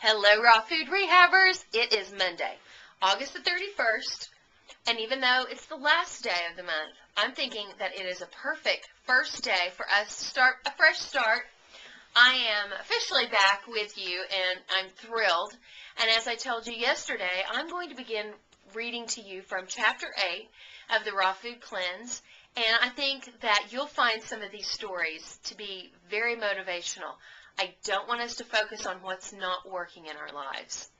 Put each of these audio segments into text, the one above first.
Hello, Raw Food Rehabbers. It is Monday, August the 31st, and even though it's the last day of the month, I'm thinking that it is a perfect first day for us to start a fresh start. I am officially back with you, and I'm thrilled. And as I told you yesterday, I'm going to begin reading to you from Chapter 8 of the Raw Food Cleanse, and I think that you'll find some of these stories to be very motivational. I don't want us to focus on what's not working in our lives.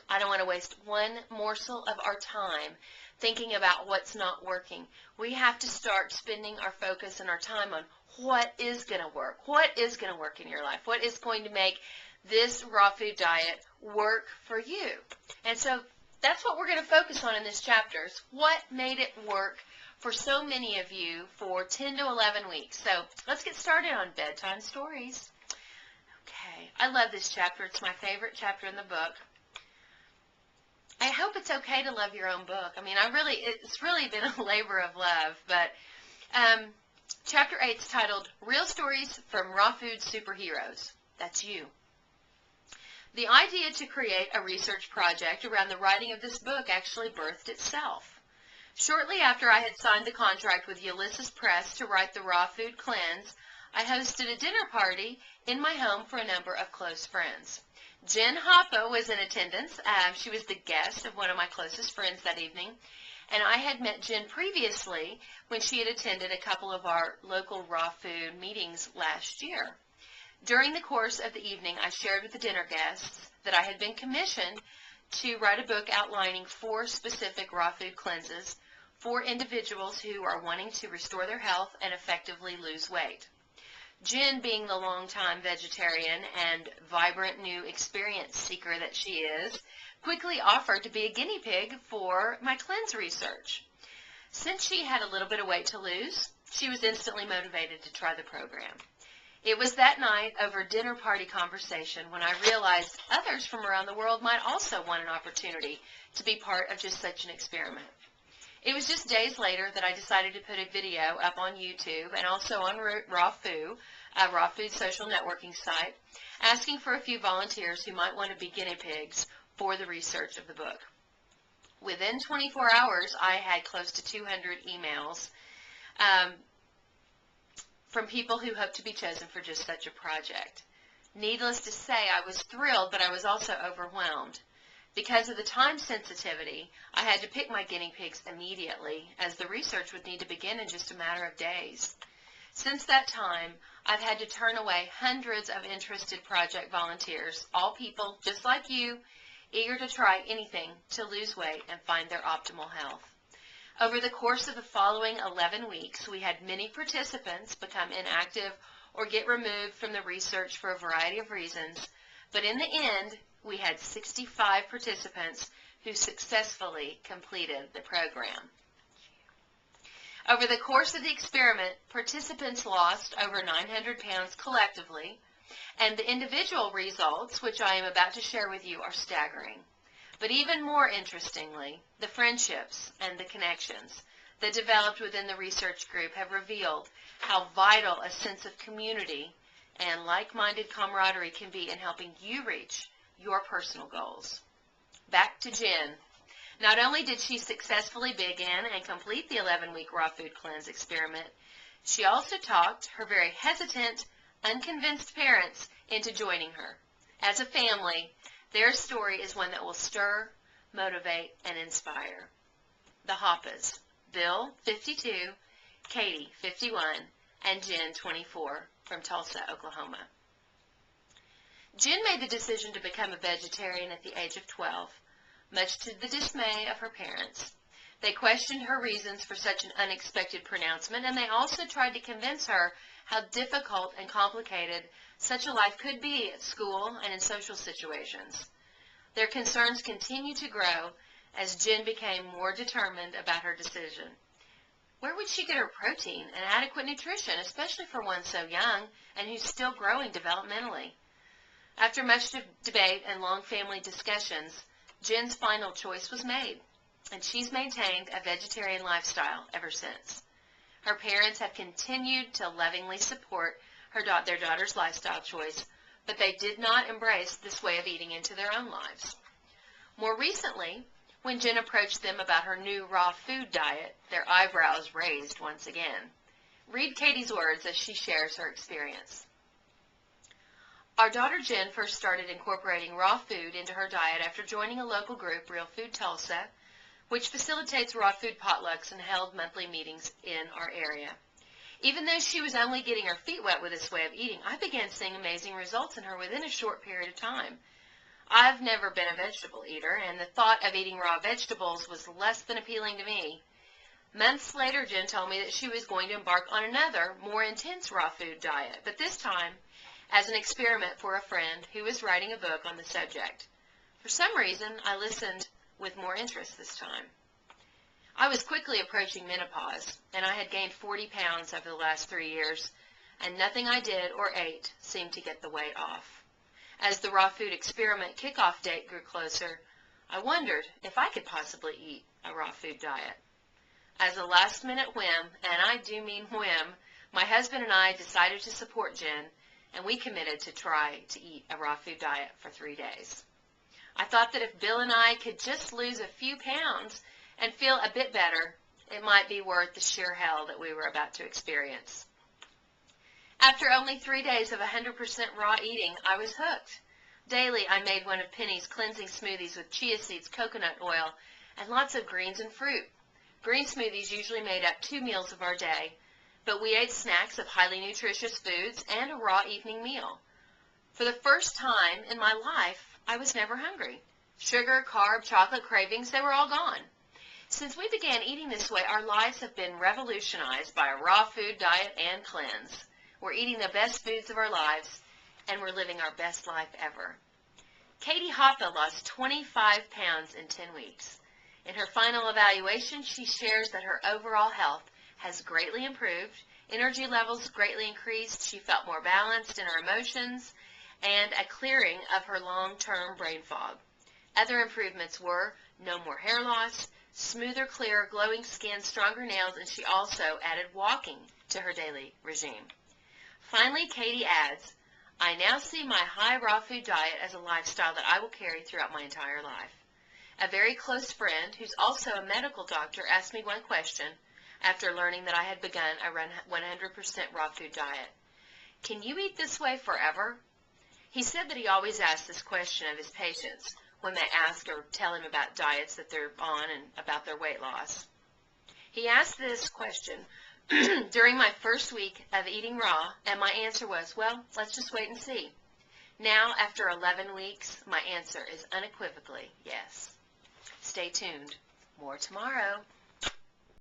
I don't want to waste one morsel of our time thinking about what's not working. We have to start spending our focus and our time on what is going to work. What is going to work in your life? What is going to make this raw food diet work for you? And so that's what we're going to focus on in this chapter, is what made it work for so many of you for 10 to 11 weeks. So let's get started on bedtime stories. Okay, I love this chapter. It's my favorite chapter in the book. I hope it's okay to love your own book. I mean, it's really been a labor of love. But Chapter 8 is titled, Real Stories from Raw Food Superheroes. That's you. The idea to create a research project around the writing of this book actually birthed itself. Shortly after I had signed the contract with Ulysses Press to write the Raw Food Cleanse, I hosted a dinner party in my home for a number of close friends. Jen Hoppe was in attendance. She was the guest of one of my closest friends that evening, and I had met Jen previously when she had attended a couple of our local raw food meetings last year. During the course of the evening, I shared with the dinner guests that I had been commissioned to write a book outlining 4 specific raw food cleanses for individuals who are wanting to restore their health and effectively lose weight. Jen, being the longtime vegetarian and vibrant new experience seeker that she is, quickly offered to be a guinea pig for my cleanse research. Since she had a little bit of weight to lose, she was instantly motivated to try the program. It was that night, over dinner party conversation, when I realized others from around the world might also want an opportunity to be part of just such an experiment. It was just days later that I decided to put a video up on YouTube and also on Raw Food, a Raw Food social networking site, asking for a few volunteers who might want to be guinea pigs for the research of the book. Within 24 hours, I had close to 200 emails from people who hoped to be chosen for just such a project. Needless to say, I was thrilled, but I was also overwhelmed. Because of the time sensitivity, I had to pick my guinea pigs immediately, as the research would need to begin in just a matter of days. Since that time, I've had to turn away hundreds of interested project volunteers, all people just like you, eager to try anything to lose weight and find their optimal health. Over the course of the following 11 weeks, we had many participants become inactive or get removed from the research for a variety of reasons, but in the end, we had 65 participants who successfully completed the program. Over the course of the experiment, participants lost over 900 pounds collectively, and the individual results, which I am about to share with you, are staggering. But even more interestingly, the friendships and the connections that developed within the research group have revealed how vital a sense of community and like-minded camaraderie can be in helping you reach your personal goals. Back to Jen. Not only did she successfully begin and complete the 11-week raw food cleanse experiment, she also talked her very hesitant, unconvinced parents into joining her. As a family, their story is one that will stir, motivate, and inspire. The Hoppes, Bill, 52, Katie, 51, and Jen, 24, from Tulsa, Oklahoma. Jen made the decision to become a vegetarian at the age of 12, much to the dismay of her parents. They questioned her reasons for such an unexpected pronouncement, and they also tried to convince her how difficult and complicated such a life could be at school and in social situations. Their concerns continued to grow as Jen became more determined about her decision. Where would she get her protein and adequate nutrition, especially for one so young and who's still growing developmentally? After much debate and long family discussions, Jen's final choice was made, and she's maintained a vegetarian lifestyle ever since. Her parents have continued to lovingly support their daughter's lifestyle choice but they did not embrace this way of eating into their own lives. More recently, when Jen approached them about her new raw food diet, their eyebrows raised once again. Read Katie's words as she shares her experience. Our daughter Jen first started incorporating raw food into her diet after joining a local group, Real Food Tulsa, which facilitates raw food potlucks and held monthly meetings in our area. Even though she was only getting her feet wet with this way of eating, I began seeing amazing results in her within a short period of time. I've never been a vegetable eater, and the thought of eating raw vegetables was less than appealing to me. Months later, Jen told me that she was going to embark on another, more intense raw food diet, but this time as an experiment for a friend who was writing a book on the subject. For some reason, I listened with more interest this time. I was quickly approaching menopause, and I had gained 40 pounds over the last 3 years, and nothing I did or ate seemed to get the weight off. As the raw food experiment kickoff date grew closer, I wondered if I could possibly eat a raw food diet. As a last-minute whim, and I do mean whim, my husband and I decided to support Jen, and we committed to try to eat a raw food diet for 3 days. I thought that if Bill and I could just lose a few pounds and feel a bit better, it might be worth the sheer hell that we were about to experience. After only 3 days of 100% raw eating, I was hooked. Daily, I made one of Penny's cleansing smoothies with chia seeds, coconut oil, and lots of greens and fruit. Green smoothies usually made up 2 meals of our day, but we ate snacks of highly nutritious foods and a raw evening meal. For the first time in my life, I was never hungry. Sugar, carb, chocolate cravings, they were all gone. Since we began eating this way, our lives have been revolutionized by a raw food diet and cleanse. We're eating the best foods of our lives, and we're living our best life ever. Katie Hoffa lost 25 pounds in 10 weeks. In her final evaluation, she shares that her overall health has greatly improved, energy levels greatly increased, she felt more balanced in her emotions, and a clearing of her long-term brain fog. Other improvements were no more hair loss, smoother, clearer, glowing skin, stronger nails, and she also added walking to her daily regime. Finally, Katie adds, I now see my high raw food diet as a lifestyle that I will carry throughout my entire life. A very close friend, who's also a medical doctor, asked me one question after learning that I had begun a 100% raw food diet. Can you eat this way forever? He said that he always asks this question of his patients when they ask or tell him about diets that they're on and about their weight loss. He asked this question during my first week of eating raw, and my answer was, well, let's just wait and see. Now, after 11 weeks, my answer is unequivocally yes. Stay tuned. More tomorrow.